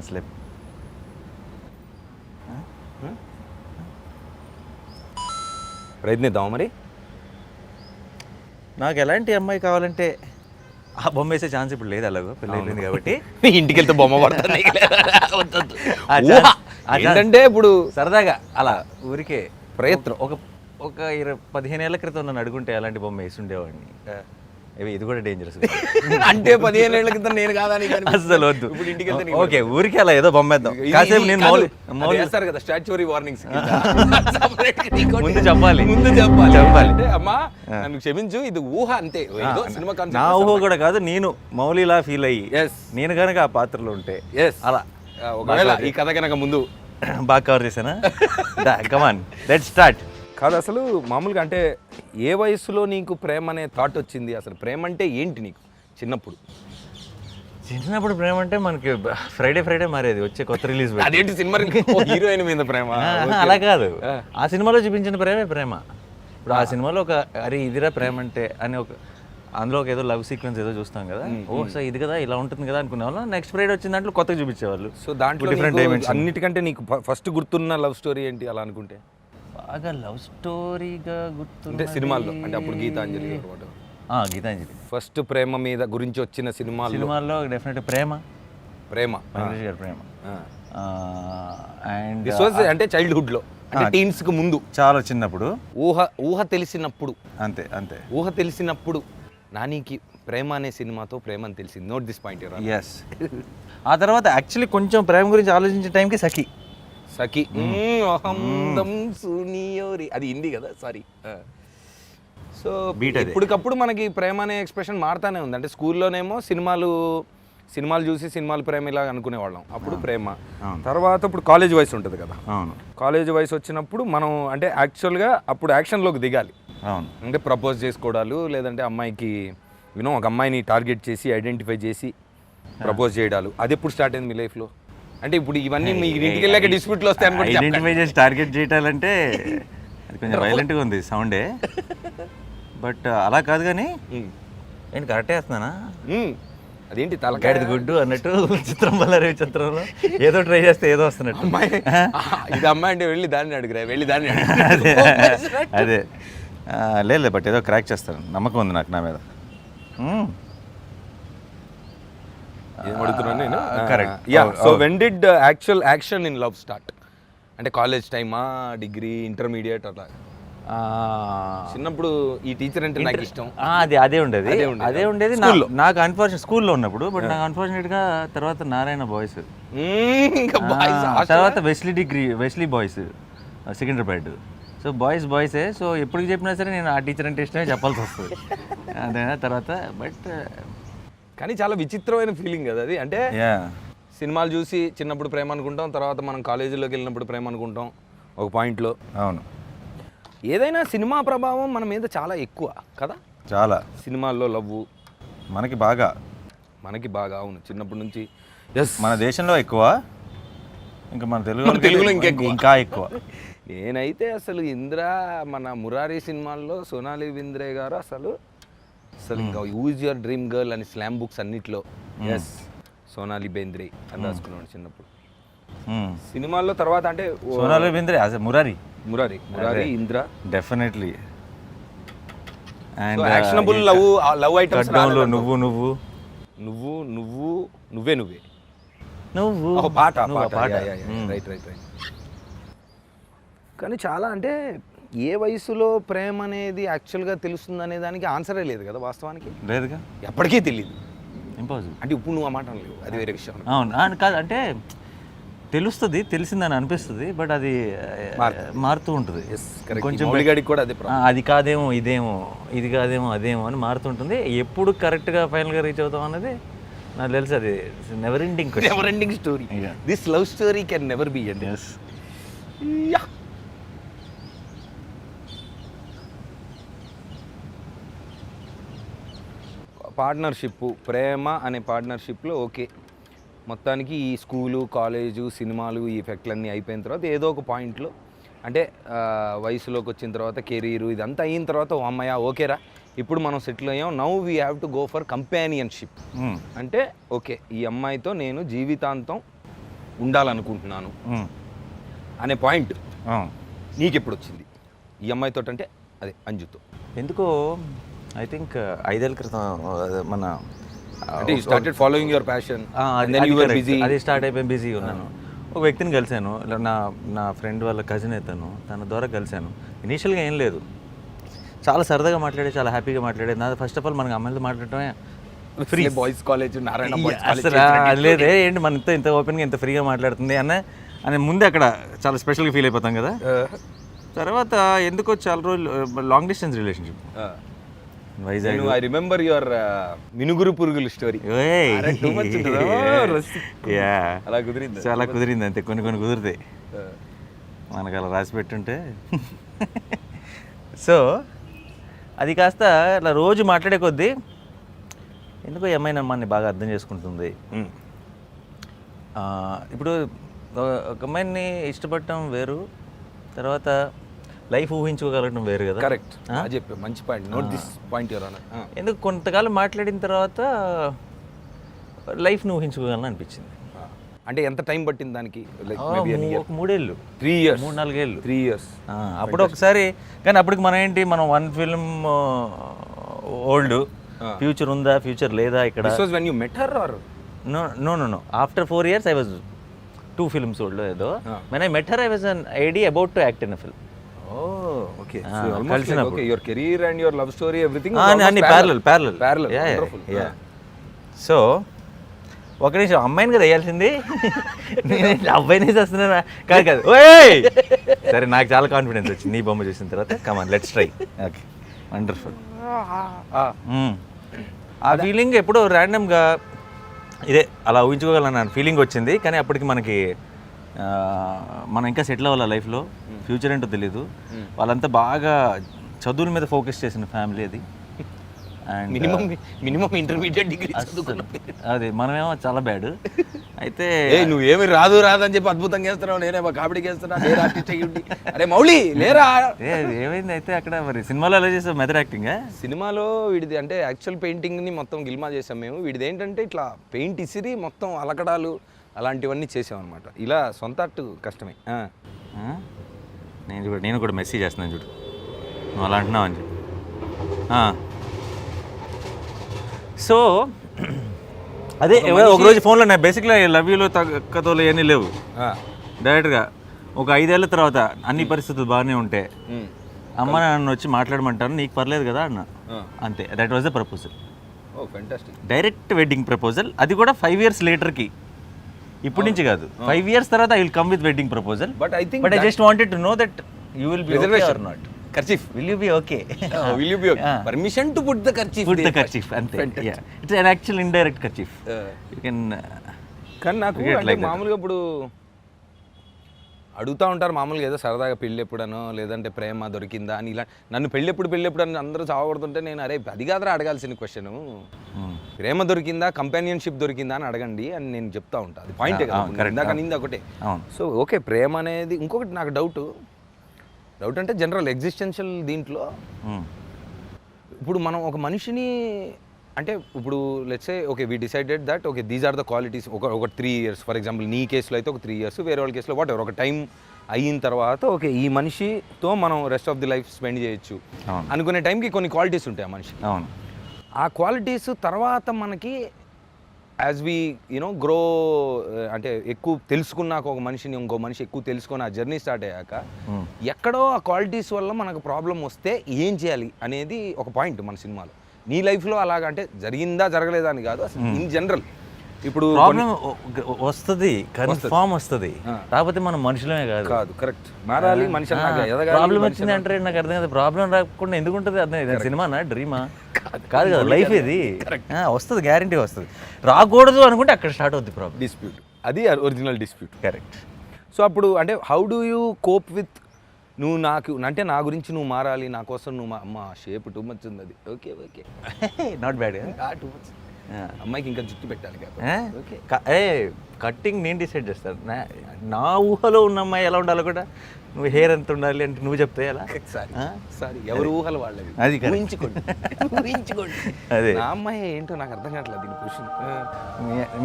అసలే ప్రయత్నిద్దాం మరి. నాకు ఎలాంటి అమ్మాయి కావాలంటే ఆ బొమ్మ వేసే ఛాన్స్ ఇప్పుడు లేదు, అలాగో పెళ్ళి అయిపోయింది కాబట్టి ఇంటికి వెళ్తే బొమ్మ పడుతుంది. ఏంటంటే ఏంటంటే ఇప్పుడు సరదాగా అలా ఊరికే ప్రయత్నం. ఒక 15 ఏళ్ల క్రితం నన్ను అడుగుంటే అలాంటి బొమ్మ వేసి ఉండేవాడిని. ఇది కూడా డేంజరస్. అంటే 15 ఏళ్ల క్రితం నేను కాదా అసలు వద్దు. ఇప్పుడు ఇంటికి వెళ్తే ఓకే, ఊరికే అలా ఏదో బొమ్మ వేద్దాం కాసేపు. నేను చేస్తారు కదా స్టాచ్యూరీ వార్నింగ్స్. ముందు చెప్పాలి అంటే అమ్మా నన్ను క్షమించు, ఇది ఊహ అంతే. సినిమా నా ఊహ కూడా కాదు, నేను మౌలిలా ఫీల్ అయ్యి నేను కనుక ఆ పాత్రలో ఉంటే అలా ఒకవేళ ఈ కథ కనుక ముందు బాగా కవర్ చేశానా? Come on let's start. కాదు అసలు మామూలుగా అంటే ఏ వయసులో నీకు ప్రేమ అనే థాట్ వచ్చింది? అసలు ప్రేమ అంటే ఏంటి నీకు చిన్నప్పుడు? చిన్నప్పుడు ప్రేమ అంటే మనకి ఫ్రైడే మారేది వచ్చే కొత్త రిలీజ్. అదేంటి సినిమా హీరోయిన్ మీద ప్రేమ? అలా కాదు, ఆ సినిమాలో చూపించిన ప్రేమే ప్రేమ. ఇప్పుడు ఆ సినిమాలో ఒక అరే ఇదిరా ప్రేమ అంటే అని ఒక అందులో ఒక ఏదో లవ్ సీక్వెన్స్ ఏదో చూస్తాం కదా, ఓ సార్ ఇది కదా ఇలా ఉంటుంది కదా అనుకునే వాళ్ళు. నెక్స్ట్ ఫ్రైడే వచ్చిన దాంట్లో కొత్తగా చూపించేవాళ్ళు. సో దాంట్లో డిఫరెంట్ డైమెన్షన్. అన్నిటికంటే నీకు ఫస్ట్ గుర్తున్న లవ్ స్టోరీ ఏంటి అలా అనుకుంటే? బాగా లవ్ స్టోరీగా గుర్తుంటే సినిమాల్లో అంటే అప్పుడు గీతాంజలి గీతాంజలి ఫస్ట్ ప్రేమ మీద గురించి వచ్చిన సినిమాల్లో డెఫినెట్ ప్రేమ వెంకటేష్ గారి ప్రేమ. అండ్ అంటే చైల్డ్హుడ్ లో అంటే టీన్స్ కు ముందు చాలా చిన్నప్పుడు ఊహ తెలిసినప్పుడు. అంతే ఊహ తెలిసినప్పుడు నానికి ప్రేమ అనే సినిమాతో ప్రేమ అని తెలిసింది. Note this point. ఎస్. ఆ తర్వాత యాక్చువల్లీ కొంచెం ప్రేమ గురించి ఆలోచించే టైంకి సఖి అది హిందీ కదా, సారీ. సో ఇప్పటికప్పుడు మనకి ప్రేమ అనే ఎక్స్ప్రెషన్ మారుతానే ఉంది. అంటే స్కూల్లోనేమో సినిమాలు చూసి సినిమాలు ప్రేమ ఇలా అనుకునేవాళ్ళం. అప్పుడు ప్రేమ. తర్వాత ఇప్పుడు కాలేజ్ వయసు ఉంటుంది కదా, కాలేజ్ వయసు వచ్చినప్పుడు మనం అంటే యాక్చువల్గా అప్పుడు యాక్షన్లోకి దిగాలి. అంటే ప్రపోజ్ చేసుకోవడాలు, లేదంటే అమ్మాయికి ఒక అమ్మాయిని టార్గెట్ చేసి ఐడెంటిఫై చేసి ప్రపోజ్ చేయడాలు. అది ఎప్పుడు స్టార్ట్ అయింది మీ లైఫ్లో? అంటే ఇప్పుడు ఇవన్నీ మీ ఇంటికి వెళ్ళాక డిస్ప్యూట్లు వస్తాయి అనుకుంటే ఐడెంటిఫై చేసి టార్గెట్ చేయటాలంటే అది కొంచెం వైలెంట్గా ఉంది సౌండే, బట్ అలా కాదు. కానీ నేను కరెక్టే వేస్తున్నానా? అదేంటి తలకాయది గుడ్డు అన్నట్టు చిత్రం వల్ల చిత్రంలో ఏదో ట్రై చేస్తే ఏదో వస్తున్నట్టు. ఇది అమ్మాయి అంటే వెళ్ళి దాన్ని అడుగురా, వెళ్ళి దాన్ని అదే లేదు, బట్ ఏదో క్రాక్ చేస్తాను, నమ్మకం ఉంది నాకు నా మీద. Correct. So when did action in love start? అంటే కాలేజ్ టైమా, డిగ్రీ, ఇంటర్మీడియట్ అట్లా? చిన్నప్పుడు ఈ టీచర్ అంటే నాకు ఇష్టం. అదే ఉండేది నాకు అన్ఫార్చునేట్ స్కూల్లో ఉన్నప్పుడు. బట్ నాకు అన్ఫార్చునేట్గా తర్వాత నారాయణ బాయ్స్, తర్వాత వెస్లీ బాయ్స్ సికింద్రాబాద్. సో బాయ్సే. సో ఎప్పటికి చెప్పినా సరే నేను ఆ టీచర్ అంటే ఇష్టమే చెప్పాల్సి వస్తుంది. అదేనా తర్వాత బట్ కానీ చాలా విచిత్రమైన ఫీలింగ్ కదా అది. అంటే సినిమాలు చూసి చిన్నప్పుడు ప్రేమ అనుకుంటాం, తర్వాత మనం కాలేజీలోకి వెళ్ళినప్పుడు ప్రేమ అనుకుంటాం ఒక పాయింట్లో. అవును, ఏదైనా సినిమా ప్రభావం మన మీద చాలా ఎక్కువ కదా. చాలా సినిమాల్లో లవ్ మనకి బాగా అవును, చిన్నప్పటి నుంచి. మన దేశంలో ఎక్కువ, ఇంకా మన తెలుగులో ఇంకా ఎక్కువ. నేనైతే అసలు మన మురారి సినిమాల్లో సోనాలి బింద్రే గారు అసలు ఇంకా యూజ్ యువర్ డ్రీమ్ గర్ల్ అని స్లామ్ బుక్స్ అన్నిట్లో సోనాలి బేంద్రే అని రాసుకున్నాడు చిన్నప్పుడు. సినిమాల్లో తర్వాత అంటే Sonali Bendre Murari Indra definitely. And actionable love items నువ్వే పాట. రైట్. కానీ చాలా అంటే ఏ వయసులో ప్రేమ అనేది యాక్చువల్గా తెలుస్తుంది అనే దానికి ఆన్సరే లేదు కదా వాస్తవానికి. లేదుగా, ఎప్పటికీ తెలియదు. ఇంపాసిబుల్. అంటే ఇప్పుడు నువ్వు ఆ మాట అనలేవు, అది వేరే విషయం. అవును కాదు, అంటే తెలిసిందని అనిపిస్తుంది, బట్ అది మారుతూ ఉంటుంది. కొంచెం కూడా అది కాదేమో ఇదేమో, ఇది కాదేమో అదేమో అని మారుతుంటుంది. ఎప్పుడు కరెక్ట్గా ఫైనల్గా రీచ్ అవుతాం అన్నది నాకు తెలుసు. అది never ending story. This love story can never be end. Partnership, ప్రేమ అనే పార్ట్నర్షిప్లో ఓకే, మొత్తానికి ఈ స్కూలు, కాలేజు, సినిమాలు, ఈ ఎఫెక్ట్లన్నీ అయిపోయిన తర్వాత ఏదో ఒక పాయింట్లో అంటే వయసులోకి వచ్చిన తర్వాత కెరీరు ఇదంతా అయిన తర్వాత అమ్మాయ ఓకేరా ఇప్పుడు మనం సెటిల్ అయ్యాం, now we have to go for companionship. అంటే ఓకే ఈ అమ్మాయితో నేను జీవితాంతం ఉండాలనుకుంటున్నాను అనే పాయింట్ నీకు ఎప్పుడు వచ్చింది ఈ అమ్మాయితో అంటే అదే అంజుతో? ఎందుకో ఐ థింక్ 5 ఏళ్ళ క్రితం మన అంటే స్టార్టెడ్ ఫాలోయింగ్ యువర్ ప్యాషన్, అది స్టార్ట్ అయిపోయి బిజీగా ఉన్నాను. ఒక వ్యక్తిని కలిశాను, నా ఫ్రెండ్ వాళ్ళ కజిన్ అవుతాను, తన ద్వారా కలిశాను. ఇనీషియల్గా ఏం లేదు, చాలా సరదాగా మాట్లాడే, చాలా హ్యాపీగా మాట్లాడే. నా ఫస్ట్ ఆఫ్ ఆల్ మనకి అమ్మాయిలతో మాట్లాడటమే ఫ్రీ. బాయ్స్ కాలేజ్ నారాయణ అసలు అది లేదే, ఏంటి మనతో ఇంత ఓపెన్గా ఇంత ఫ్రీగా మాట్లాడుతుంది అని ముందే అక్కడ చాలా స్పెషల్గా ఫీల్ అయిపోతాం కదా. తర్వాత ఎందుకో చాలా రోజులు long distance relationship Vizag. I remember your మినుగురు పురుగుల స్టోరీ. అలా కుదిరింది, చాలా కుదిరింది అంతే. కొన్ని కుదిరితాయి మనకు అలా రాసి పెట్టుంటే. సో అది కాస్త అలా రోజు మాట్లాడే కొద్దీ ఎందుకో ఈ అమ్మాయి నమ్మని బాగా అర్థం చేసుకుంటుంది. ఇప్పుడు ఒక అమ్మాయిని ఇష్టపడటం వేరు, తర్వాత లైఫ్ ఊహించుకోగలగడం వేరు కదా. కరెక్ట్, చెప్పి మంచి point. Note this point your honour. ఎందుకు కొంతకాలం మాట్లాడిన తర్వాత లైఫ్ని ఊహించుకోగలను అనిపించింది. అంటే ఎంత టైం పట్టింది దానికి? ఒక 3 ఏళ్ళు, 3 years, 3-4 ఏళ్ళు, 3 years. అప్పుడు ఒకసారి. కానీ అప్పటికి మనం ఏంటి, మనం 1 film ఓల్డ్, ఫ్యూచర్ ఉందా ఫ్యూచర్ లేదా ఇక్కడ. This was when you met her or? No. After 4 years I was 2 films old ఏదో. When I met her I was an AD about to act in a film. Oh, okay. So almost like, okay, your career and your love story, everything అన్ని parallel. Yeah. So ఒక నిమిషం, అమ్మాయిని కదా వేయాల్సింది, నేను అబ్బాయిని వస్తున్నా కాదు. ఓయ్ సరే, నాకు చాలా కాన్ఫిడెన్స్ వచ్చింది నీ బొమ్మ చూసిన తర్వాత. Come on let's try. Okay, wonderful. ఆ ఫీలింగ్ ఎప్పుడో ర్యాండమ్గా ఇదే అలా ఊహించుకోగలను ఫీలింగ్ వచ్చింది. కానీ అప్పటికి మనకి మనం ఇంకా సెటిల్ అవ్వాలి లైఫ్లో, ఫ్యూచర్ ఏంటో తెలీదు. వాళ్ళంతా బాగా చదువుల మీద ఫోకస్ చేసిన ఫ్యామిలీ అది. అండ్ మినిమం ఇంటర్మీడియట్ డిగ్రీ అదే, మనమేమో చాలా బ్యాడ్. అయితే నువ్వేమి రాదు అని చెప్పి అద్భుతంగా చేస్తున్నావు, నేనేమో కామెడీకి చేస్తున్నా, అరే మౌళి లేరా. ఏమైంది అయితే అక్కడ మరి సినిమాలో ఎలా చేసావు? Method acting. సినిమాలో వీడిది అంటే యాక్చువల్ పెయింటింగ్ని మొత్తం గిల్మా చేసాం మేము. వీడిది ఏంటంటే ఇట్లా పెయింట్ ఇసిరి మొత్తం అలకడాలు అలాంటివన్నీ చేసామన్నమాట. ఇలా సొంత అట్టు కష్టమే. నేను కూడా మెసేజ్ చేస్తున్నాను చూడు, నువ్వు అలా అంటున్నావు అని చెప్పి. సో అదే ఒకరోజు ఫోన్లో నా బేసిక్గా లవ్ యూలో తగ్గతోలు ఏమీ లేవు. డైరెక్ట్గా ఒక 5 ఏళ్ళ తర్వాత అన్ని పరిస్థితులు బాగానే ఉంటే అమ్మ నన్ను వచ్చి మాట్లాడమంటాను, నీకు పర్లేదు కదా అన్న. అంతే, that was the proposal. Direct wedding proposal. అది కూడా 5 years లేటర్కి, ఇప్పటి నుంచి కాదు, 5 years తర్వాత I will come with wedding proposal. But I just wanted to know that you will be okay or not. Kerchief. Will you be okay? Will you be okay? Permission to put the kerchief. Put the kerchief. Ante. Yeah. It's an actual indirect kerchief. You can. కానీ నాకు అంటే మామూలుగా ఇప్పుడు అడుగుతూ ఉంటారు మామూలుగా, ఏదో సరదాగా పెళ్ళి ఎప్పుడనో లేదంటే ప్రేమ దొరికిందా అని. ఇలా నన్ను పెళ్ళెప్పుడు అని అందరూ చావగొడుతుంటే నేను అరే అది కాదురా అడగాల్సిన క్వశ్చన్, ప్రేమ దొరికిందా కంపానియన్షిప్ దొరికిందా అని అడగండి అని నేను చెప్తా ఉంటాను. అది పాయింటే కదా, ఇందాక నింది ఒకటే. సో ఓకే, ప్రేమ అనేది. ఇంకొకటి నాకు డౌట్ అంటే జనరల్ ఎగ్జిస్టెన్షియల్ దీంట్లో ఇప్పుడు మనం ఒక మనిషిని అంటే ఇప్పుడు let's say okay we decided that okay these are the qualities. ఒక 3 years ఫర్ ఎగ్జాంపుల్, నీ కేసులో అయితే ఒక 3 years, వేరే వాళ్ళ కేసులో వాట్ ఎవర్ ఒక టైం అయిన తర్వాత ఓకే ఈ మనిషితో మనం rest of the life spend చేయొచ్చు అనుకునే టైంకి కొన్ని క్వాలిటీస్ ఉంటాయి ఆ మనిషికి. ఆ క్వాలిటీస్ తర్వాత మనకి యాజ్ వీ యూనో గ్రో అంటే ఎక్కువ తెలుసుకున్నాక ఒక మనిషిని ఇంకో మనిషి ఎక్కువ తెలుసుకొని ఆ జర్నీ స్టార్ట్ అయ్యాక ఎక్కడో ఆ క్వాలిటీస్ వల్ల మనకు ప్రాబ్లం వస్తే ఏం చేయాలి అనేది ఒక పాయింట్ మన సినిమాలో. నీ లైఫ్లో అలాగా అంటే జరిగిందా జరగలేదా అని కాదు, అసలు ఇన్ జనరల్ ఇప్పుడు ప్రాబ్లం వస్తుంది, కన్ఫామ్ వస్తుంది, కాకపోతే మనం మనుషులమే కాదు. కరెక్ట్, మారాలి మనిషి. ప్రాబ్లం వచ్చింది అంటే నాకు అర్థం కాదు, ప్రాబ్లం రాకుండా ఎందుకు ఉంటుంది అర్థం. సినిమానా డ్రీమా కాదు కదా, లైఫ్ ఇది వస్తుంది, గ్యారంటీ వస్తుంది. రాకూడదు అనుకుంటే అక్కడ స్టార్ట్ అవుద్ది ప్రాబ్లం, డిస్ప్యూట్. అది ఒరిజినల్ డిస్ప్యూట్. కరెక్ట్. సో అప్పుడు అంటే how do you cope with నువ్వు నాకు అంటే నా గురించి నువ్వు మారాలి, నా కోసం నువ్వు అమ్మ షేప్ టూ మచ్ ఉంది, అది okay not bad, too much అమ్మాయికి ఇంకా జుట్టు పెట్టాలి ఓకే కట్టింగ్ నేను డిసైడ్ చేస్తాను. నా ఊహలో ఉన్న అమ్మాయి ఎలా ఉండాలో కూడా నువ్వు హెయిర్ ఎంత ఉండాలి అంటే నువ్వు చెప్తే ఎలా? సారీ ఎవరు ఊహలు వాళ్ళవి, అది ఊహించుకోండి. అదే నా అమ్మాయి ఏంటో నాకు అర్థం కావట్లేదు దీని క్వశ్చన్.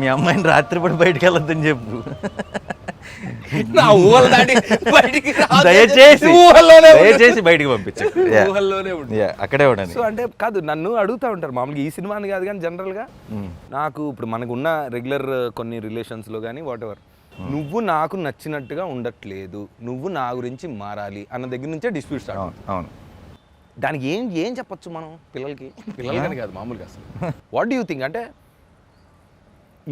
మీ అమ్మాయిని రాత్రిపూట బయటకు వెళ్ళొద్దని చెప్పు. నా ఊహలు దాటి బయటికి దయచేసి బయటికి పంపించు. ఊహల్లోనే అక్కడే ఉండండి. సో అంటే కాదు, నన్ను అడుగుతూ ఉంటారు మామూలుగా, ఈ సినిమాని కాదు కానీ జనరల్గా నాకు ఇప్పుడు మనకు ఉన్న రెగ్యులర్ కొన్ని రిలేషన్స్లో కానీ వాట్ ఎవర్, నువ్వు నాకు నచ్చినట్టుగా ఉండట్లేదు, నువ్వు నా గురించి మారాలి అన్న దగ్గర నుంచే డిస్ప్యూట్ స్టార్ట్ అవుతుంది. అవును. దానికి ఏం చెప్పొచ్చు మనం పిల్లలకని కాదు మామూలుగా అసలు వాట్ డూ యూ థింక్? అంటే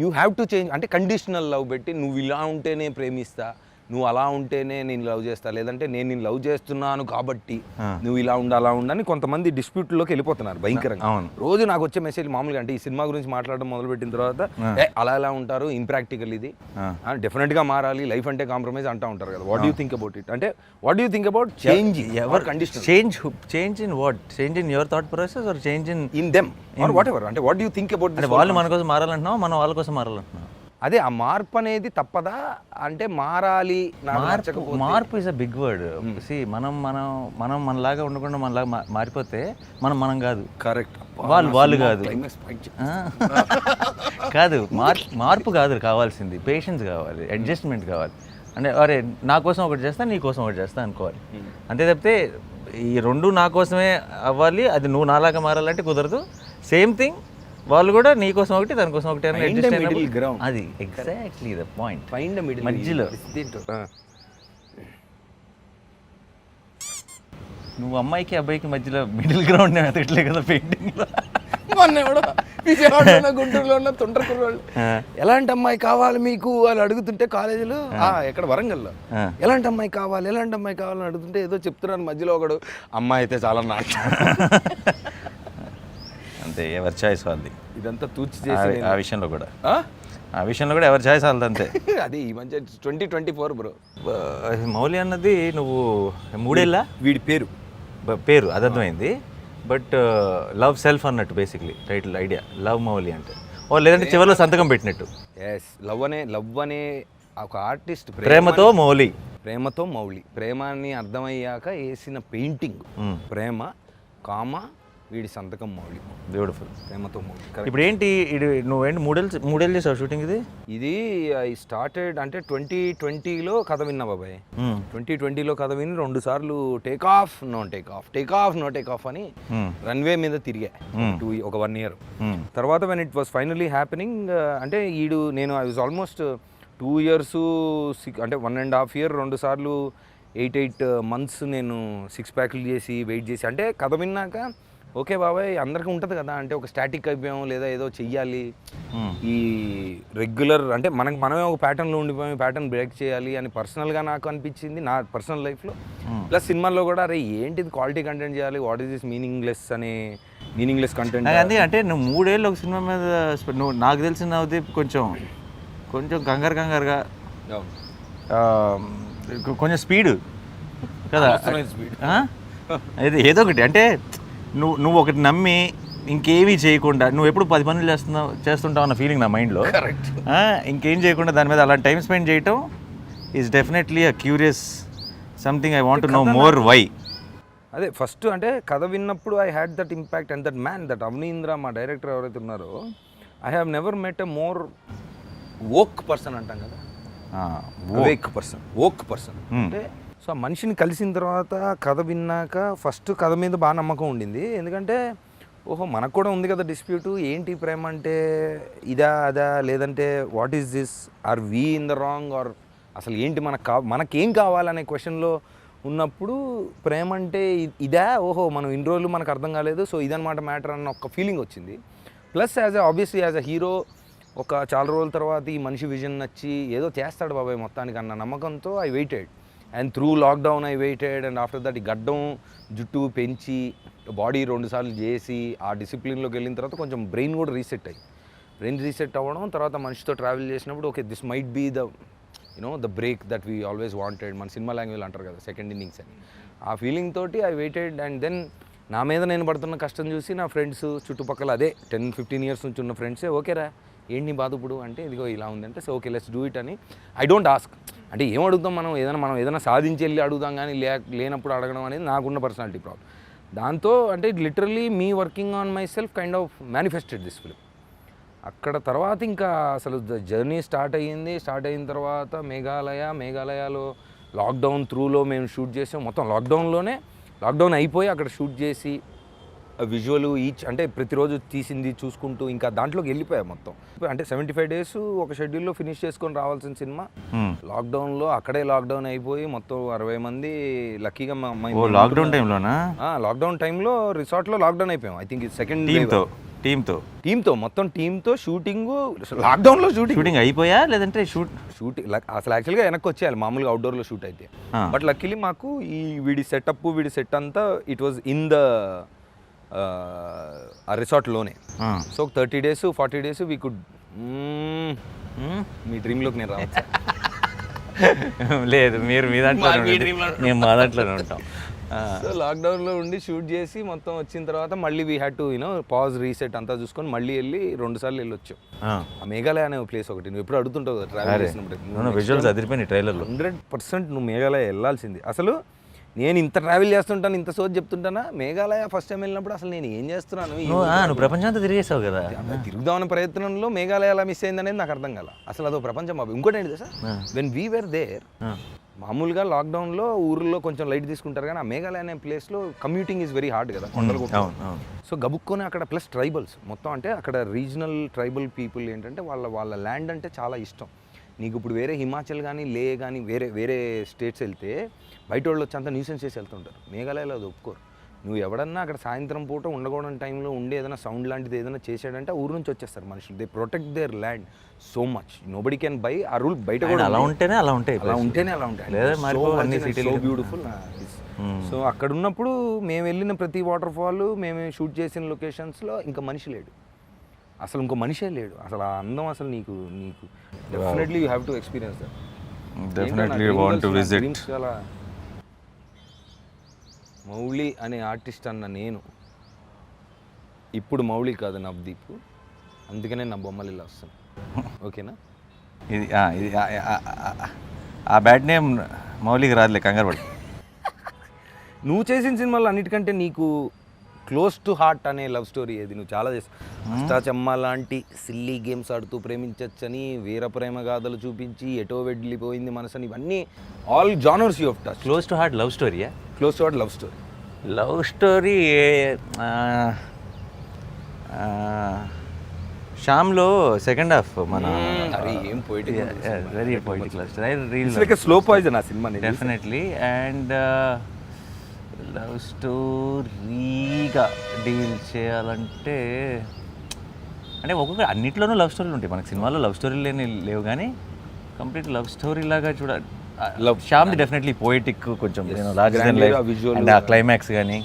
యూ హ్యావ్ టు చేంజ్, అంటే కండిషనల్ లవ్ పెట్టి నువ్వు ఇలా ఉంటేనే ప్రేమిస్తా, నువ్వు అలా ఉంటేనే నేను లవ్ చేస్తా, లేదంటే నేను నేను లవ్ చేస్తున్నాను కాబట్టి నువ్వు ఇలా ఉండి అలా ఉండని కొంతమంది డిస్ప్యూట్లోకి వెళ్ళిపోతున్నారు భయంకరంగా. అవును. రోజు నాకు వచ్చే మెసేజ్ మామూలుగా అంటే ఈ సినిమా గురించి మాట్లాడడం మొదలుపెట్టిన తర్వాత అలా ఎలా ఉంటారు, ఇంప్రాక్టికల్ ఇది, డెఫినెట్గా మారాలి, లైఫ్ అంటే కాంప్రమైజ్ అంటూ ఉంటారు కదా. What do think about it? అంటే what do think about change ever condition? Change in what? Change in your thought process or change in them or whatever? అంటే వాట్ డూ థింక్ అబౌట్? అంటే వాళ్ళు మన కోసం మారాలంటున్నావు, మనం వాళ్ళ కోసం మారాలంటున్నాం. అదే ఆ మార్పు అనేది తప్పదా? అంటే మారాలి, మార్పు ఇస్ అ బిగ్ వర్డ్. మనం మనలాగా ఉండకుండా మనలాగా మారిపోతే మనం కాదు. కరెక్ట్. వాళ్ళు కాదు. కాదు, మార్పు కాదు కావాల్సింది, పేషెన్స్ కావాలి, అడ్జస్ట్మెంట్ కావాలి. అంటే అరే నా కోసం ఒకటి చేస్తా, నీ కోసం ఒకటి చేస్తా అనుకోవాలి. అంతే తప్పితే ఈ రెండు నా కోసమే అవ్వాలి, అది నువ్వు నాలాగా మారాలంటే కుదరదు. సేమ్ థింగ్ వాళ్ళు కూడా నీ కోసం ఒకటి, దాని కోసం ఒకటి అని అది exactly the point. Find middle మధ్యలో నువ్వు అమ్మాయికి అబ్బాయికి మధ్యలో మిడిల్ గ్రౌండ్ వెతకట్లే కదా పెయింటింగ్లో. మొన్న ఎవడో విజయవాడలో గుంటూరులో ఉన్న తొండ్రకూరు వాళ్ళు ఎలాంటి అమ్మాయి కావాలి మీకు అని అడుగుతుంటే కాలేజీలో, ఎక్కడ వరంగల్లో ఎలాంటి అమ్మాయి కావాలి అని అడుగుతుంటే ఏదో చెప్తున్నాను, మధ్యలో ఒకడు అమ్మాయి అయితే చాలా నాకు అంతే, ఎవరి చాయిస్ వాళ్ళది. ఇదంతా తూచి చేసి ఆ విషయంలో కూడా ఎవరి చాయిస్ వాళ్ళది అంతే. అది ఈ మధ్య 2024 బ్రో. మౌలి అన్నది నువ్వు మూడేళ్ళ వీడి పేరు అది అర్థమైంది. బట్ లవ్ సెల్ఫ్ అన్నట్టు basically title idea love Mouli అంటే, ఓ లేదంటే చివరిలో సంతకం పెట్టినట్టు. ఎస్, లవ్ అనే ఒక ఆర్టిస్ట్ ప్రేమతో మౌలి ప్రేమ అని అర్థమయ్యాక వేసిన పెయింటింగ్ ప్రేమ కామ వీడి సంతకం మౌలి. బ్యూటిఫుల్. ప్రేమతో మౌలి. ఇప్పుడు ఏంటి నువ్వేంటి మూడేళ్ళు చేసావు షూటింగ్? ఇది ఐ స్టార్టెడ్ అంటే 2020లో కథ విన్నా బాబాయ్. 2020లో కథ విని 2 సార్లు take off no take off అని రన్వే మీద తిరిగా ఒక 1 year. తర్వాత when it was finally happening అంటే నేను ఐ వాజ్ ఆల్మోస్ట్ 2 years అంటే 1.5 year 2 సార్లు 8 months నేను 6 ప్యాక్లు చేసి వెయిట్ చేసి, అంటే కథ విన్నాక ఓకే బాబాయ్ అందరికీ ఉంటుంది కదా, అంటే ఒక స్టాటిక్ అయిపోయాం లేదా ఏదో చెయ్యాలి, ఈ రెగ్యులర్ అంటే మనమే ఒక ప్యాటర్న్లో ఉండిపోయాం, ప్యాటర్న్ బ్రేక్ చేయాలి అని పర్సనల్గా నాకు అనిపించింది నా పర్సనల్ లైఫ్లో. ప్లస్ సినిమాల్లో కూడా అరే ఏంటిది క్వాలిటీ కంటెంట్ చేయాలి, what is this meaningless content. అంటే నువ్వు 3 ఏళ్ళు ఒక సినిమా మీద నువ్వు నాకు తెలిసిన కొంచెం కంగారుగా కొంచెం స్పీడ్ కదా, ఏదో ఒకటి అంటే నువ్వు ఒకటి నమ్మి ఇంకేమీ చేయకుండా నువ్వు ఎప్పుడు 10 పనులు చేస్తుంటావు అన్న ఫీలింగ్ నా మైండ్లో. ఇంకేం చేయకుండా దాని మీద అలా టైం స్పెండ్ చేయటం is definitely a curious something. I want to know more why. అదే ఫస్ట్ అంటే కథ విన్నప్పుడు I had that impact and that Avanindra మా డైరెక్టర్ ఎవరైతే ఉన్నారో, I have never met a more woke person అంటాం కదా, వోక్ పర్సన్ అంటే. సో ఆ మనిషిని కలిసిన తర్వాత కథ విన్నాక ఫస్ట్ కథ మీద బాగా నమ్మకం ఉండింది. ఎందుకంటే ఓహో మనకు కూడా ఉంది కదా డిస్ప్యూటు, ఏంటి ప్రేమ అంటే అదా లేదంటే what is this, are we in the wrong, or అసలు ఏంటి మనకేం కావాలనే క్వశ్చన్లో ఉన్నప్పుడు ప్రేమ అంటే ఓహో మనం ఇన్ని రోజులు మనకు అర్థం కాలేదు, సో ఇదన్నమాట మ్యాటర్ అన్న ఒక ఫీలింగ్ వచ్చింది. Plus obviously as a hero ఒక చాలా రోజుల తర్వాత ఈ మనిషి విజన్ నచ్చి ఏదో చేస్తాడు బాబాయ్ మొత్తానికి అన్న నమ్మకంతో I weighted. And through lockdown I weighted. And after that ఈ గడ్డం జుట్టు పెంచి బాడీ 2 సార్లు చేసి ఆ డిసిప్లిన్లోకి వెళ్ళిన తర్వాత కొంచెం బ్రెయిన్ కూడా రీసెట్ అవ్వడం, తర్వాత మనిషితో ట్రావెల్ చేసినప్పుడు okay this might be the break that we always wanted. మన సినిమా లాంగ్వేజ్ అంటారు కదా సెకండ్ ఇన్నింగ్స్ అని, ఆ ఫీలింగ్ తోటి ఐ వెయిటెడ్. అండ్ దెన్ నా మీద నేను పడుతున్న కష్టం చూసి నా ఫ్రెండ్స్ చుట్టుపక్కల అదే 10-15 ఇయర్స్ నుంచి ఉన్న ఫ్రెండ్సే ఓకేరా ఏంటి నీ బాధ ఇప్పుడు అంటే ఇదిగో ఇలా ఉందంటే so okay let's do it అని ఐ డోంట్ ఆస్క్. అంటే ఏం అడుగుతాం మనం ఏదైనా సాధించి వెళ్ళి అడుగుతాం కానీ లేనప్పుడు అడగడం అనేది నాకున్న పర్సనాలిటీ ప్రాబ్లం. దాంతో అంటే literally me working on my self kind of manifested this film. అక్కడ తర్వాత ఇంకా అసలు జర్నీ స్టార్ట్ అయిన తర్వాత మేఘాలయలో లాక్డౌన్ త్రూలో మేము షూట్ చేసాం. మొత్తం లాక్డౌన్ అయిపోయి అక్కడ షూట్ చేసి విజువల్ ఈచ్ అంటే ప్రతిరోజు తీసింది చూసుకుంటూ ఇంకా దాంట్లోకి వెళ్ళిపోయాం మొత్తం. అంటే 75 days ఒక షెడ్యూల్లో ఫినిష్ చేసుకొని రావాల్సిన సినిమా లాక్డౌన్లో అక్కడే లాక్డౌన్ అయిపోయి మొత్తం 60 మంది లక్కీగా లాక్డౌన్ టైంలో రిసార్ట్లో లాక్డౌన్ అయిపోయాం. ఐ థింక్ ఇది సెకండ్ టీంతో షూటింగ్ లాక్డౌన్లో షూటింగ్ అయిపోయా లేదంటే షూటింగ్ అసలు యాక్చువల్గా వెనక్కి వచ్చేయాలి మామూలుగా అవుట్డోర్లో షూట్ అయితే. బట్ లక్కీలీ మాకు ఈ వీడి సెట్ అంతా ఇట్ వాజ్ ఇన్ ద ఆ రిసార్ట్లోనే. So 30 days 40 days we could మీ డ్రీమ్లోకి నేను రావచ్చు. లేదు మీరు మీ దాంట్లో మేము మా దాంట్లోనే ఉంటాం. సో లాక్డౌన్లో ఉండి షూట్ చేసి మొత్తం వచ్చిన తర్వాత మళ్ళీ we had to pause reset అంతా చూసుకొని మళ్ళీ వెళ్ళి 2 సార్లు వెళ్ళొచ్చాం. ఆ మేఘాలయ అనే ప్లేస్ ఒకటి నువ్వు ఎప్పుడు అడుగుతుంటావు కదా ట్రావెల్ చేసినప్పుడు. విజువల్స్ అదిరిపోయినాయి ట్రైలర్లో. 100% నువ్వు మేఘాలయ వెళ్ళాల్సింది. అసలు నేను ఇంత ట్రావెల్ చేస్తుంటాను ఇంత సోచ్ చెప్తుంటానా, మేఘాలయ ఫస్ట్ టైం వెళ్ళినప్పుడు అసలు నేను ఏం చేస్తున్నాను. నువ్వు ప్రపంచంతో తిరిగేసావు కదా. తిరుగుదామనే ప్రయత్నంలో మేఘాలయ ఎలా మిస్ అయింది అనేది నాకు అర్థం కాల. అసలు అదో ప్రపంచం. ఇంకోటి ఏంటి sir, when we were there మామూలుగా లాక్డౌన్లో ఊర్లో కొంచెం లైట్ తీసుకుంటారు కానీ ఆ మేఘాలయ అనే ప్లేస్లో కమ్యూటింగ్ ఈజ్ వెరీ హార్డ్ కదా, కొండలు. సో గబుక్కొని అక్కడ ప్లస్ ట్రైబల్స్ మొత్తం, అంటే అక్కడ రీజనల్ ట్రైబల్ పీపుల్ ఏంటంటే వాళ్ళ ల్యాండ్ అంటే చాలా ఇష్టం. నీకు ఇప్పుడు వేరే హిమాచల్ కానీ లే కానీ వేరే స్టేట్స్ వెళ్తే బయట వాళ్ళు వచ్చి అంతా న్యూసెన్స్ చేసి వెళ్తుంటారు. మేఘాలయలో అది ఒప్పుకోరు. నువ్వు ఎవడన్నా అక్కడ సాయంత్రం పూట ఉండకూడని టైంలో ఉండి ఏదైనా సౌండ్ లాంటిది ఏదైనా చేసాడంటే ఊరు నుంచి వచ్చేస్తారు మనుషులు. They protect there land so much. Nobody can buy. ఆ రూల్ బయట కూడా అలా ఉంటేనే అలా ఉంటాయి. So beautiful. సో అక్కడ ఉన్నప్పుడు మేము వెళ్ళిన ప్రతి వాటర్ ఫాల్, మేము షూట్ చేసిన లొకేషన్స్లో ఇంకా మనిషి లేడు, అసలు ఇంకో మనిషే లేడు. అసలు ఆ అందం అసలు నీకు definitely you have to experience that. Definitely want to visit. చాలా మౌలి అనే ఆర్టిస్ట్ అన్న నేను ఇప్పుడు మౌలి కాదు నవదీప్, అందుకనే నా బొమ్మలు ఇలా వస్తాను. ఓకేనా? ఇది ఆ బ్యాడ్ నేమ్ మౌలికి రాదులే, కంగారు పడు. నువ్వు చేసిన సినిమాలో అన్నిటికంటే నీకు క్లోజ్ టు హార్ట్ అనే లవ్ స్టోరీ ఏది? నువ్వు చాలా చేస్తావు. అష్టాచమ్మ లాంటి సిల్లీ గేమ్స్ ఆడుతూ ప్రేమించచ్చని, వీర ప్రేమ గాథలు చూపించి, ఎటో వెళ్ళిపోయింది మనసని, ఇవన్నీ all genres you have touch. Close to heart love స్టోరీయా? Close to heart love story శ్యామ్లో సెకండ్ హాఫ్ మన ఏం poetic, very poetic love story. Slow poison ఆ సినిమా డెఫినెట్లీ. అండ్ లవ్ స్టోరీగా డీల్ చేయాలంటే అంటే ఒక్కొక్క అన్నిట్లోనూ లవ్ స్టోరీలు ఉంటాయి. మనకి సినిమాలో లవ్ స్టోరీలు లేవు కానీ కంప్లీట్ లవ్ స్టోరీ లాగా చూడాలి. శ్యామ్ది డెఫినెట్లీ పోయిటిక్, కొంచెం అండ్ ఆ క్లైమాక్స్ కానీ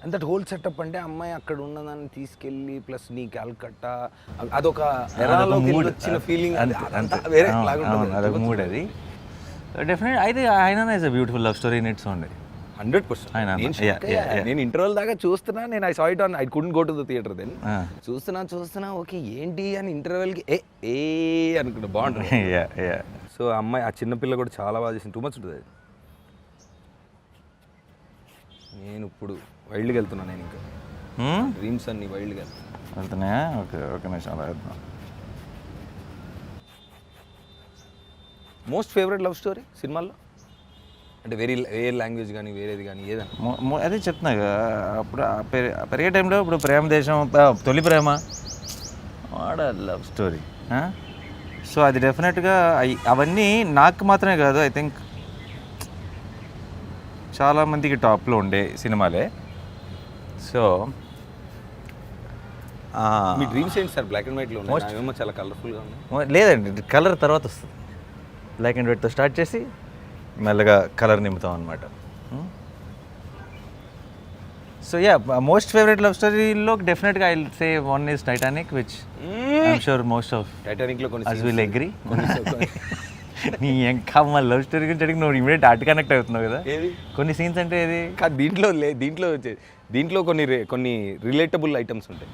అండ్ దట్ హోల్ సెటప్. అంటే అమ్మాయి అక్కడ ఉన్నదాన్ని తీసుకెళ్ళి ప్లస్ నీ క్యాల్కట్టా అదొక వచ్చిన ఫీలింగ్, అదొక మూడ్. అది డెఫినెట్ అయితే ఆయన is a beautiful love story in its own. 100%. నేను ఇంటర్వెల్ దాకా చూస్తున్నా, నేను I saw it on, I couldn't go to the theatre then. చూస్తున్నా ఓకే ఏంటి అని ఇంటర్వెల్కి ఏ అనుకున్నా బాగుంటుంది. సో అమ్మాయి ఆ చిన్నపిల్ల కూడా చాలా బాగా చేసింది. టూ మచ్ ఉంటుంది. నేను ఇప్పుడు వైల్డ్కి వెళ్తున్నా. నేను ఇంకా డ్రీమ్స్ అన్ని వైల్డ్గా వెళ్తున్నాయా? ఓకే ఓకే, నేను చాలా వెళ్తున్నా. మోస్ట్ ఫేవరెట్ లవ్ స్టోరీ సినిమాల్లో అంటే వేరే లాంగ్వేజ్ కానీ వేరేది కానీ ఏదైనా? అదే చెప్తున్నా అప్పుడు పెరిగే టైంలో ఇప్పుడు ప్రేమ దేశం, తొలి ప్రేమ, వాడ లవ్ స్టోరీ. సో అది డెఫినెట్గా అవన్నీ నాకు మాత్రమే కాదు, ఐ థింక్ చాలామందికి టాప్లో ఉండే సినిమాలే. సో మీ డ్రీమ్స్ ఏంటి సార్? బ్లాక్ అండ్ వైట్లో ఏమో చాలా కలర్ఫుల్గా ఉన్నాయి. లేదండి, కలర్ తర్వాత వస్తుంది. బ్లాక్ అండ్ వైట్తో స్టార్ట్ చేసి మెల్లగా కలర్ నింపుతాం అనమాట. So yeah, most favourite love స్టోరీలో డెఫినెట్గా I say one is Titanic, which I'm sure most of టైటానిక్లో as will agree. నీ ఇంకా మా లవ్ స్టోరీ గురించి అడిగి నువ్వు ఇమీడియట్ అటు కనెక్ట్ అవుతున్నావు కదా. కొన్ని సీన్స్ అంటే ఏది దీంట్లో దీంట్లో కొన్ని రిలేటబుల్ ఐటమ్స్ ఉంటాయి.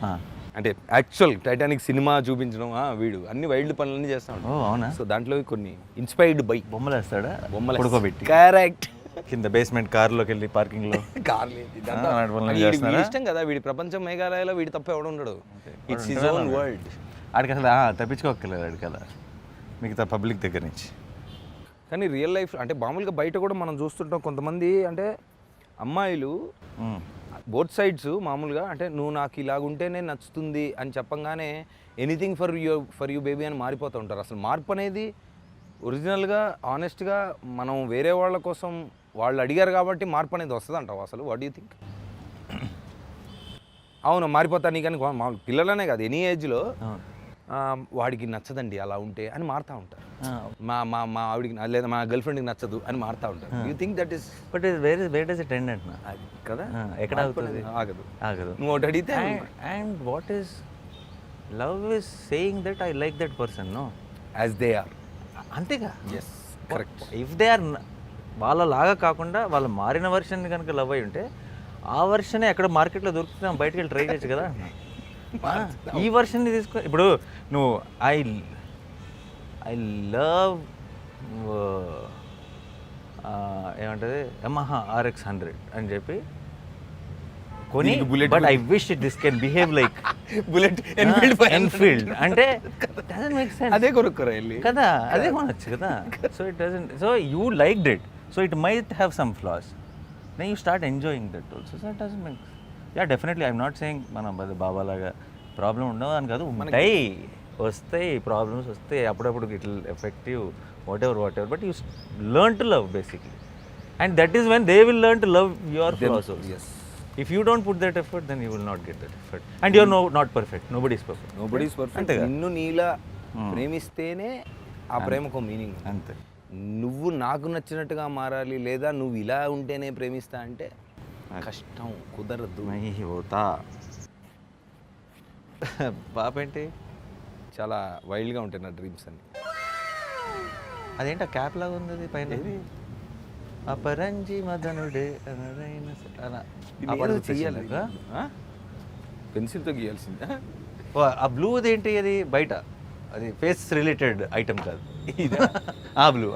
అంటే యాక్చువల్ టైటానిక్ సినిమా చూపించడం వీడు అన్ని వైల్డ్ పనులన్నీ చేస్తా ఉంటాడు. అవునా? సో దాంట్లో కొన్ని ఇన్స్పైర్డ్ బై బొమ్మలు వేస్తాడా? బొమ్మలు పడుకోబెట్టి కరెక్ట్. కింద బేస్మెంట్ కార్లోకి వెళ్ళి పార్కింగ్లో ఇష్టం కదా వీడి ప్రపంచం. మేఘాలయలో వీడి తప్ప ఎవడు ఉండడు. It's his own world. ఆడికి అసలు తప్పించుకోక్కర్లేదు ఆడికి కదా మిగతా పబ్లిక్ దగ్గర నుంచి. కానీ రియల్ లైఫ్ అంటే మామూలుగా బయట కూడా మనం చూస్తుంటాం కొంతమంది అంటే అమ్మాయిలు బోత్ సైడ్స్ మామూలుగా అంటే నువ్వు నాకు ఇలాగుంటేనే నచ్చుతుంది అని చెప్పంగానే ఎనీథింగ్ ఫర్ యూ బేబీ అని మారిపోతూ ఉంటారు. అసలు మార్పు అనేది ఒరిజినల్గా ఆనెస్ట్గా మనం వేరే వాళ్ళ కోసం వాళ్ళు అడిగారు కాబట్టి మార్పు అనేది వస్తుంది అంటావు అసలు? What you think? అవును మారిపోతా నీ కానీ పిల్లలనే కాదు ఎనీ ఏజ్లో వాడికి నచ్చదండి అలా ఉంటే అని మారుతూ ఉంటారు. మా ఆవిడికి లేదా మా గర్ల్ ఫ్రెండ్కి నచ్చదు అని మారుతూ ఉంటారు. You think that is but where does it end అంటున్నా అది కదా ఎక్కడ ఆగుతుంది? ఆగదు. నువ్వు ఒకటి అడిగితే and what is love is saying that I like that person no as they are. అంతేగా? Yes correct. If they are వాళ్ళలాగా కాకుండా వాళ్ళ మారిన వర్షన్ కనుక లవ్ అయి ఉంటే ఆ వర్షనే ఎక్కడ మార్కెట్లో దొరుకుతుందా బయటకు వెళ్ళి ట్రై చేయొచ్చు కదా. ఈ వర్షన్ని తీసుకో. ఇప్పుడు నువ్వు ఐ లవ్ ఏమంటది యమహా RX 100 అని చెప్పి కొని but I wish this can behave like Bullet Enfield అంటే డజంట్ మేక్ సెన్స్. అదే కొనుక్కోరా వెళ్ళి కదా, అదే కొనొచ్చు కదా. So it doesn't, so you liked it, so it might have some flaws, then you start enjoying that also. So it doesn't make. Yeah definitely I'm not saying మనం బాబాలాగా problem ఉండవు అని కాదు, ఉంటాయి, వస్తాయి ప్రాబ్లమ్స్ వస్తాయి అప్పుడప్పుడు, it will effective what ever, but you learn to love basically, and that is when they will learn to love your floss also. If you don't put that effort, then you will not get that effort. And you're not perfect. Nobody is perfect. Nobody is perfect. నిన్ను నీలా ప్రేమిస్తేనే ఆ ప్రేమకు meaning. అంతే. నువ్వు నాకు నచ్చినట్టుగా మారాలి లేదా నువ్వు ఇలా ఉంటేనే ప్రేమిస్తా అంటే కష్టం, కుదరదు. హోతా పాప ఏంటి చాలా వైల్డ్గా ఉంటాయి నా డ్రీమ్స్ అన్ని. అదేంటి ఆ క్యాప్ లాగా ఉంది అది పైన, అపరంజి మదనుడే పెన్సిల్తో గీయాల్సిందా? ఆ బ్లూ అదేంటి అది బయట, అది ఫేస్ రిలేటెడ్ ఐటమ్ కాదు ఆ బ్లూ.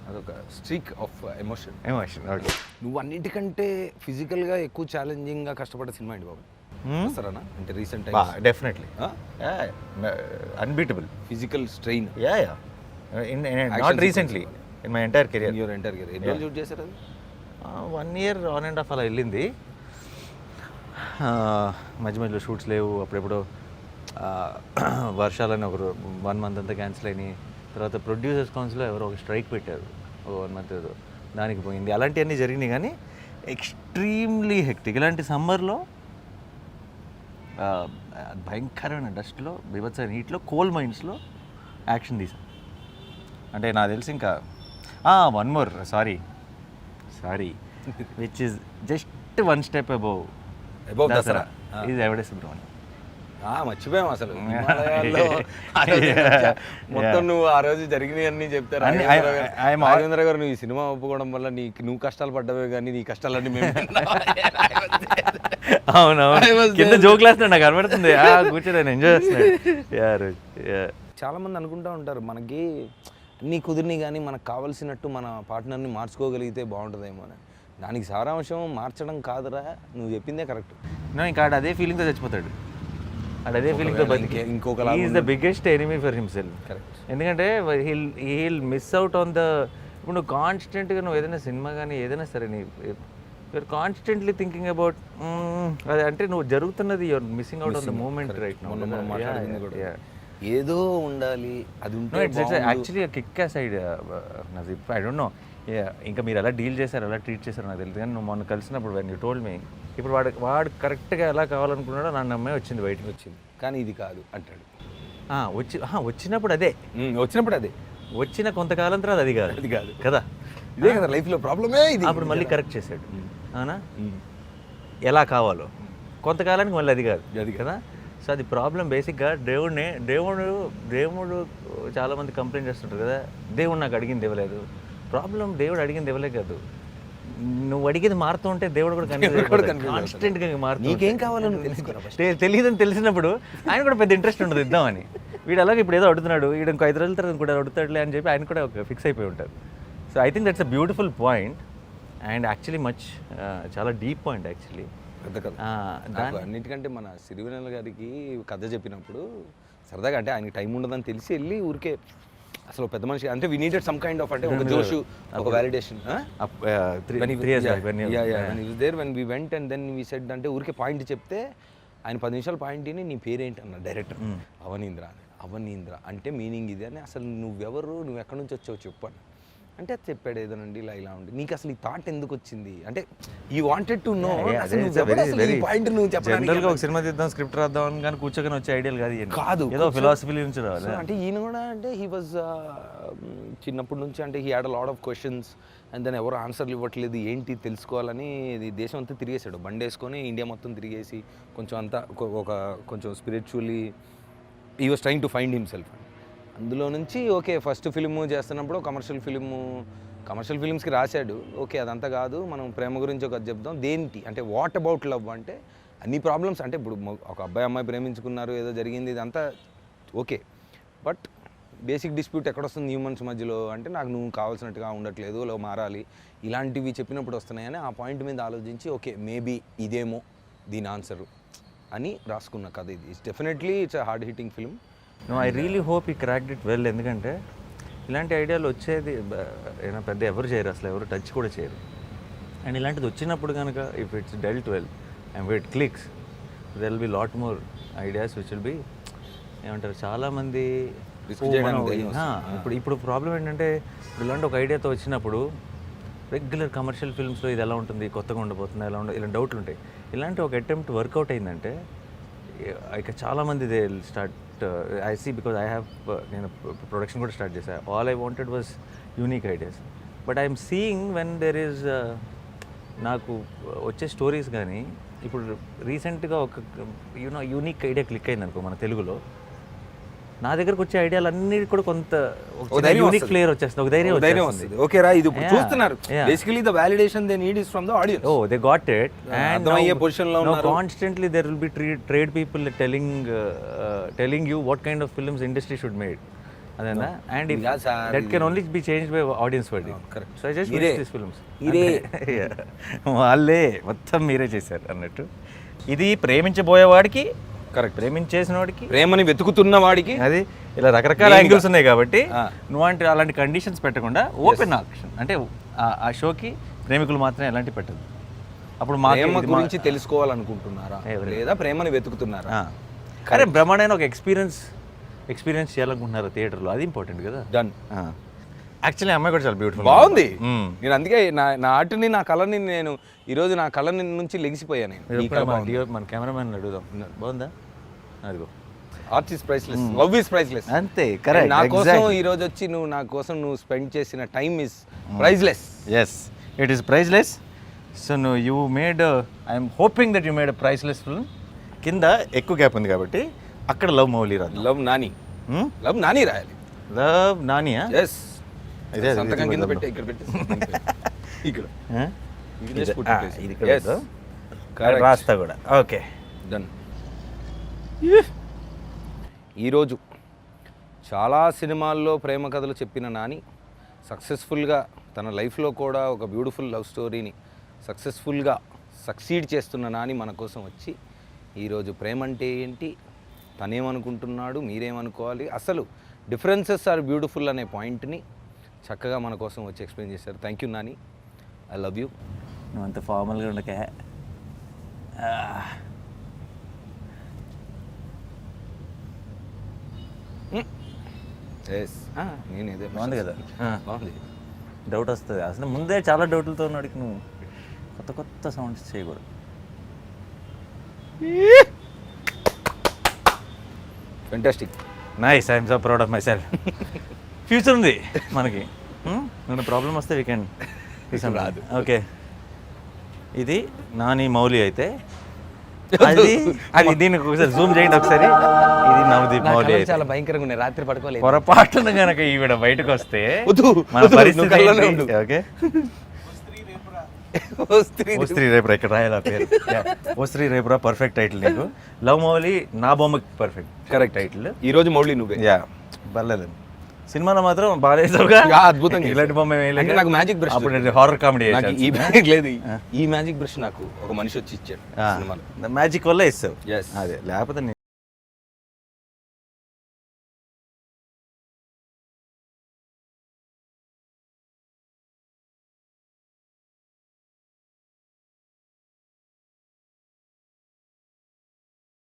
అదొక స్ట్రీక్ ఆఫ్ ఎమోషన్. ఓకే. నువ్వు అన్నిటికంటే ఫిజికల్గా ఎక్కువ ఛాలెంజింగ్గా కష్టపడ్డ సినిమా ఏంటి బాబు? సరేనా అంటే recent definitely unbeatable physical strain. Not recently in my entire career. Your entire career ఎన్ని రోజులు షూట్ చేశారు అది? 1 year ఆన్ అండ్ ఆఫ్ అలా వెళ్ళింది. మధ్య మధ్యలో షూట్స్ లేవు, అప్పుడెప్పుడు వర్షాలని ఒక 1 month అంతా క్యాన్సిల్ అయినాయి. తర్వాత ప్రొడ్యూసర్స్ కౌన్సిల్లో ఎవరో ఒక స్ట్రైక్ పెట్టారు 1 month ఏదో, దానికి పోయింది. అలాంటివన్నీ జరిగినాయి కానీ ఎక్స్ట్రీమ్లీ హెక్టిక్. ఇలాంటి సమ్మర్లో భయంకరమైన డస్ట్లో, బీభత్సమైన హీట్లో, కోల్ మైన్స్లో యాక్షన్ తీసాం. అంటే నాకు తెలిసి ఇంకా one more sorry which is just 1 step above Dasara ఇది ఎవడే సుబ్రహ్మణ్యం. మర్చిపోయాం అసలు మొత్తం. నువ్వు ఆ రోజు జరిగినవి అన్నీ చెప్తారు. రాఘవేంద్ర గారు నువ్వు ఈ సినిమా ఒప్పుకోవడం వల్ల నువ్వు కష్టాలు పడ్డవే కానీ నీ కష్టాలన్నీ మేము. అవునవును, కింద జోక్ లేస్తున్నాడు, నాకు కనబడుతుంది, కూర్చొని నేను ఎంజాయ్ చేస్తున్నాడు. చాలా మంది అనుకుంటా ఉంటారు మనకి అన్నీ కుదిరిని కానీ మనకు కావాల్సినట్టు మన పార్ట్నర్ని మార్చుకోగలిగితే బాగుంటుందేమో అని. దానికి సారాంశం మార్చడం కాదురా, నువ్వు చెప్పిందే కరెక్ట్. ఇంకా అదే ఫీలింగ్తో చచ్చిపోతాడు, అదే ఫీలింగ్తో బతికే ఇంకొక is the biggest enemy for himself. Correct. ఎందుకంటే he'll miss out on the, ఇప్పుడు నువ్వు కాన్స్టెంట్గా నువ్వు ఏదైనా సినిమా కానీ ఏదైనా సరే యూఆర్ కాన్స్టెంట్లీ థింకింగ్ అబౌట్ అది, అంటే నువ్వు జరుగుతున్నది you're missing out on the moment right now. ఏదో ఉండాలి అది ఉంటే actually kick side Najeeb, I don't know ఇంకా మీరు ఎలా డీల్ చేశారు, ఎలా ట్రీట్ చేశారు నాకు తెలియదు, కానీ నువ్వు మొన్న కలిసినప్పుడు వెన్ యూ టోల్డ్ మీ, ఇప్పుడు వాడు కరెక్ట్గా ఎలా కావాలనుకున్నాడో నన్ను అమ్మాయి వచ్చింది, బయటకు వచ్చింది, కానీ ఇది కాదు అంటాడు. వచ్చినప్పుడు అదే వచ్చిన కొంతకాలం తర్వాత అది కాదు కదా, ఇదే కదా లైఫ్లో ప్రాబ్లమే ఇది. అప్పుడు మళ్ళీ కరెక్ట్ చేశాడు, అవునా, ఎలా కావాలో కొంతకాలానికి మళ్ళీ అది కదా. సో అది ప్రాబ్లం బేసిక్గా. దేవుడు చాలామంది కంప్లైంట్ చేస్తుంటారు కదా, దేవుడు నాకు అడిగింది ఇవ్వలేదు. ప్రాబ్లం దేవుడు అడిగింది ఇవ్వలే కాదు, నువ్వు అడిగేది మారుతూ ఉంటే దేవుడు కూడా కాన్స్టెంట్గా మారుతూ నీకేం కావాలో నువ్వు తెలుసుకోరా తెలియదని తెలిసినప్పుడు ఆయన కూడా పెద్ద ఇంట్రెస్ట్ ఉండదు ఇద్దామని. వీడు అలాగే ఇప్పుడు ఏదో అడుగుతున్నాడు, వీడు ఇంకో 5 రోజుల తర్వాత కూడా అడుగుతాడులే అని చెప్పి ఆయన కూడా ఒక ఫిక్స్ అయిపోయి ఉంటారు. So I think that's a beautiful point and actually చాలా డీప్ పాయింట్ యాక్చువల్లీ. పెద్ద కథ. నాకు అన్నిటికంటే మన సిరివెన్నెల గారికి కథ చెప్పినప్పుడు సరదాగా అంటే ఆయనకి టైం ఉండదని తెలిసి వెళ్ళి ఊరికే అసలు పెద్ద మనిషి అంటే we needed some kind of అంటే ఒక జోషు, ఒక validation. There when we went and then we said అంటే ఊరికే పాయింట్ చెప్తే ఆయన 10 నిమిషాల పాయింట్ ని నీ పేరేంటి అన్న డైరెక్టర్. అవనీంద్ర అని. అవనీంద్ర అంటే మీనింగ్ ఇది అని. అసలు నువ్వెవరు, నువ్వు ఎక్కడి నుంచి వచ్చావు చెప్పు అని అంటే అది చెప్పాడు. ఏదోనండి ఇలా ఉండి నీకు అసలు ఈ థాట్ ఎందుకు వచ్చింది అంటే you wanted to no point నువ్వు జనరల్గా ఒక సినిమా తీద్దాం స్క్రిప్ట్ రాద్దాం అని కానీ కూర్చొని వచ్చే ఐడియాలు కాదు, ఏదో ఫిలాసఫీ నుంచి రావాలి. అంటే ఈయన కూడా అంటే హీ వాజ్ చిన్నప్పటి నుంచి అంటే he had a lot of questions and దాన్ని ఎవరు ఆన్సర్లు ఇవ్వట్లేదు ఏంటి తెలుసుకోవాలని దేశం అంతా తిరిగేసాడు. బండి వేసుకొని ఇండియా మొత్తం తిరిగేసి కొంచెం అంతా ఒక కొంచెం spiritually he was trying to find himself. అందులో నుంచి ఓకే ఫస్ట్ ఫిలిము చేస్తున్నప్పుడు కమర్షియల్ ఫిలిమ్స్కి రాశాడు. ఓకే అదంతా కాదు, మనం ప్రేమ గురించి ఒక చెప్దాం. దేంటి అంటే వాట్ అబౌట్ లవ్ అంటే అన్ని ప్రాబ్లమ్స్ అంటే ఇప్పుడు ఒక అబ్బాయి అమ్మాయి ప్రేమించుకున్నారు, ఏదో జరిగింది, ఇదంతా ఓకే. బట్ బేసిక్ డిస్ప్యూట్ ఎక్కడొస్తుంది హ్యూమన్స్ మధ్యలో అంటే నాకు నువ్వు కావాల్సినట్టుగా ఉండట్లేదు, లో మారాలి, ఇలాంటివి చెప్పినప్పుడు వస్తున్నాయని ఆ పాయింట్ మీద ఆలోచించి ఓకే మేబీ ఇదేమో దీని ఆన్సరు అని రాసుకున్న కథ ఇది. It's definitely it's a hard hitting film. No I really hope he cracked it well. ఎందుకంటే ఇలాంటి ఐడియాలు వచ్చేది ఏమైనా పెద్ద ఎవరు చేయరు, అసలు ఎవరు టచ్ కూడా చేయరు. అండ్ ఇలాంటిది వచ్చినప్పుడు కనుక if it's dwelt well and it clicks there will be lot more ideas which will be ఏమంటారు చాలామంది. ఇప్పుడు ప్రాబ్లం ఏంటంటే ఇప్పుడు ఇలాంటి ఒక ఐడియాతో వచ్చినప్పుడు రెగ్యులర్ కమర్షియల్ ఫిల్మ్స్లో ఇది ఎలా ఉంటుంది, కొత్తగా ఉండబోతుంది, ఎలా ఉండదు, ఇలా డౌట్లు ఉంటాయి. ఇలాంటి ఒక అటెంప్ట్ వర్కౌట్ అయిందంటే ఇక చాలామంది they start I see because I have నేను ప్రొడక్షన్ కూడా స్టార్ట్ చేశాను. All I wanted was unique ideas. But I'm seeing when there is నాకు వచ్చే స్టోరీస్ కానీ ఇప్పుడు రీసెంట్గా ఒక యూనిక్ ఐడియా క్లిక్ అయింది అనుకో మన తెలుగులో, నా దగ్గరకు వచ్చే ఐడియాలు అన్ని కూడా కొంత యూనిక్ ఫ్లేవర్ వచ్చేస్తుంది, ఒక ధైర్యం వస్తుంది. ఓకే రా ఇది చూస్తున్నారు basically the validation they need is from the audience. Oh they got it and అయ్యే పొజిషన్ లో ఉన్నారు. Constantly there will be trade people telling you what kind of films industry should made అదేనా. And that can only be change by audience wording. So I just wish this films వాళ్ళే మొత్తం మీరే చేశారు అన్నట్టు. ఇది ప్రేమించబోయేవాడికి correct, ప్రేమించేసిన వాడికి, ప్రేమని వెతుకుతున్న వాడికి, అది ఇలా రకరకాల యాంగిల్స్ ఉన్నాయి కాబట్టి నువ్వు అంటే అలాంటి కండిషన్స్ పెట్టకుండా ఓపెన్ ఆప్షన్ అంటే ఆ షోకి ప్రేమికులు మాత్రమే ఎలాంటి పెట్టదు. అప్పుడు మా ప్రేమ గురించి తెలుసుకోవాలనుకుంటున్నారా లేదా ప్రేమని వెతుకుతున్నారా? అరే బ్రహ్మాండమైన ఒక ఎక్స్పీరియన్స్ చేయాలనుకుంటున్నారు థియేటర్లో, అది ఇంపార్టెంట్ కదా. డన్. యాక్చువల్లీ అమ్మాయి కూడా చాలా బ్యూటిఫుల్ బాగుంది. నేను అందుకే నా ఆర్ట్ని నా కళని నేను ఈరోజు నా కళ నుంచి లెగిసిపోయాను. మన కెమెరామెన్ అడుగుదాం, బాగుందా? అదిగో art is priceless, love is priceless. అంతే కరెక్ట్. నా కోసం ఈరోజు వచ్చి నా కోసం నువ్వు స్పెండ్ చేసిన time is priceless. Yes it is priceless. So you made I'm hoping that you made a priceless film. కింద ఎక్కువ గ్యాప్ ఉంది కాబట్టి అక్కడ లవ్ మౌలి రాదు, లవ్ నాని రాయాలి. లవ్ నానియా? ఎస్. సంతకం కింద పెట్టి ఇక్కడ పెట్టి ఇక్కడ రాస్తా కూడా. Okay done. ఈరోజు చాలా సినిమాల్లో ప్రేమ కథలు చెప్పిన నాని సక్సెస్ఫుల్గా తన లైఫ్లో కూడా ఒక బ్యూటిఫుల్ లవ్ స్టోరీని సక్సెస్ఫుల్గా సక్సీడ్ చేస్తున్న నాని మన కోసం వచ్చి ఈరోజు ప్రేమ అంటే ఏంటి, తనేమనుకుంటున్నాడు, మీరేమనుకోవాలి, అసలు డిఫరెన్సెస్ ఆర్ బ్యూటిఫుల్ అనే పాయింట్ని చక్కగా మన కోసం వచ్చి ఎక్స్ప్లెయిన్ చేశారు. Thank you Nani, I love you. నువ్వు అంత ఫార్మల్గా ఉండకే. నేనేదే బాగుంది కదా, బాగుంది. డౌట్ వస్తుంది అసలు ముందే చాలా డౌట్లతో ఉన్నాడు. నువ్వు కొత్త సౌండ్స్ చేయకూడదు. Fantastic, nice, I'm so proud of my self. Future ఉంది మనకి. నువ్వు ప్రాబ్లం వస్తే వీకెండ్ రాదు. ఓకే ఇది నాని మౌలి అయితే అది దీనికి ఒకసారి జూమ్ చేయండి ఒకసారి. ఇది నవదీప్ మౌలి అయితే చాలా భయంకరంగా ఉన్నాయి, రాత్రి పడుకోలేదు. పొరపాటున కనుక ఈవిడ బయటకు వస్తే మన పరిస్థితి. ఓకే ఓ స్త్రీ ఓ స్త్రీ రేపురా ఇక్కడ రాయాలి ఆ పేరు ఓ స్త్రీ రేపురా పర్ఫెక్ట్ టైటిల్ నీకు లవ్ మౌలి నా బొమ్మకి పర్ఫెక్ట్ కరెక్ట్ టైటిల్ ఈరోజు మౌళి నువ్వే యా పర్లేదు సినిమాలో మాత్రం బాగా వేసావుగా అద్భుతంగా ఇలాంటి బొమ్మ ఏమీ అంటే లేదు. నాకు మ్యాజిక్ బ్రష్ అప్పుడు హారర్ కామెడీ నాకు ఈ మ్యాజిక్ లేదు ఈ మ్యాజిక్ బ్రష్ నాకు ఒక మనిషి వచ్చి ఇచ్చాడు సినిమాలో మ్యాజిక్ వల్ల ఇస్తావు Yes. అదే లేకపోతే